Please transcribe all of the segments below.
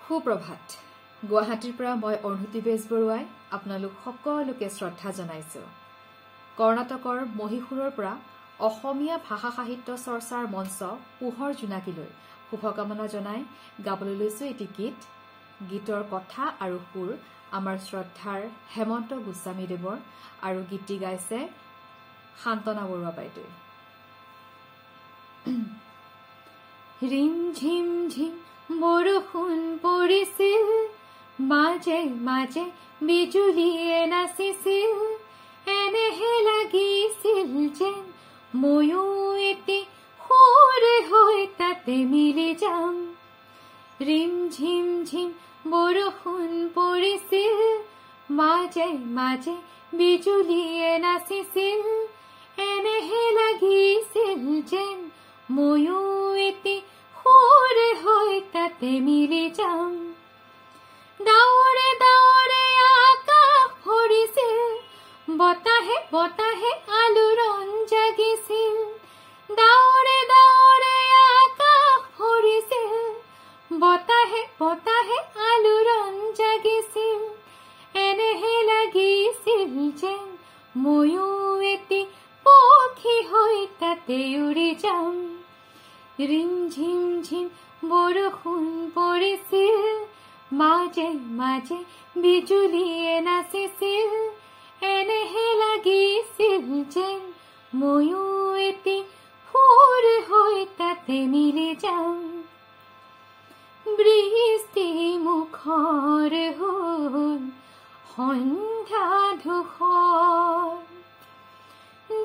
সুপ্ৰভাত গুৱাহাটীৰ পৰা মই অৰুণতি বেজবৰুৱাই আপোনালোক সকলোকে শ্ৰদ্ধা জনাইছো। কৰ্ণাটকৰ মহীশূৰৰ পৰা অসমীয়া ভাষা সাহিত্য চৰ্চাৰ মঞ্চ পোহৰ জোনাকীলৈ শুভকামনা জনাই গাবলৈ লৈছো এটি গীত। গীতৰ কথা আৰু সুৰ আমাৰ শ্ৰদ্ধাৰ হেমন্ত গোস্বামীদেৱৰ আৰু গীতটি গাইছে শান্তনা বৰুৱা বাইদেৱে। ৰিম ঝিম ঝিম বৰষুণ পৰিছিল, মাজে মাজে বিজুলীয়ে নাচিছিল, এনেহে লাগিছিল যেন ময়ো এটি সুৰে হৈ তাতে মিলি যাম। ৰিম ঝিম ঝিম বৰষুণ পৰিছিল, মাজে মাজে বিজুলীয়ে নাচিছিল, এনেহে লাগিছিল যেন ময়ো এটি সুৰে হৈ তাতে মিলি যাম। ডাৱৰে ডাৱৰে আকাশ ভৰিছিল, বতাহে বতাহে আলোড়ন জাগিছিল, ডাৱৰে ডাৱৰে আকাশ ভৰিছিল, বতাহে বতাহে আলোড়ন জাগিছিল, এনেহে লাগিছিল যেন ময়ো এটি পক্ষী হৈ তাতে উৰি যাম। ৰিম ঝিম ঝিম বৰষুণ পৰিছিল, মাজে মাজে বিজুলীয়ে নাচিছিল, এনেহে লাগিছিল যেন ময়ো এটি সুৰে হৈ তাতে মিলি যাম। বৃষ্টি মুখৰ হ'ল সন্ধ্যা ধূসৰ,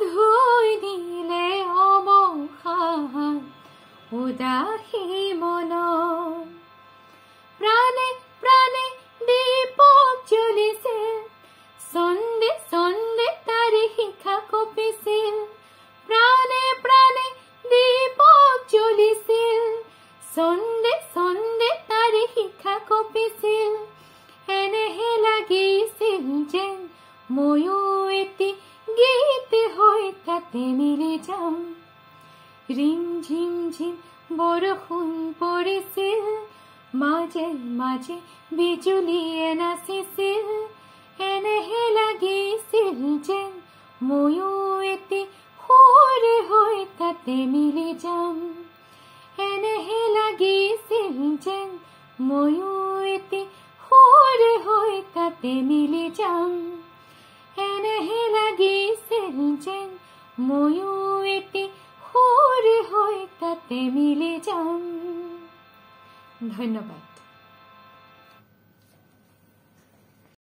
ধুই দিলে অৱসান উদাসী মনৰ, প্ৰাণে প্ৰাণে দীপক জ্বলিছিল, চন্দে চন্দে তাৰে শিখা কঁপিছিল, প্ৰাণে প্ৰাণে দীপক জ্বলিছিল, চন্দে চন্দে তাৰে শিখা কঁপিছিল, এনেহে লাগিছিল যেন ময়ো এটি গীত হৈ তাতে মিলি যাম। ৰিম ঝিম ঝিম বৰষুণ পৰিছিল, মাজে মাজে বিজুলীয়ে নাচিছিল, এনেহে লাগিছিল যেন ময়ো এটি সুৰে হৈ তাতে মিলি যাম। এনেহে লাগিছিল যেন ময়ো এটি সুৰে হৈ তাতে মিলি যাম। এনেহে লাগিছিল যেন ময়ো এটি সুৰে হৈ তাতে মিলি যাম। ধন্যবাদ।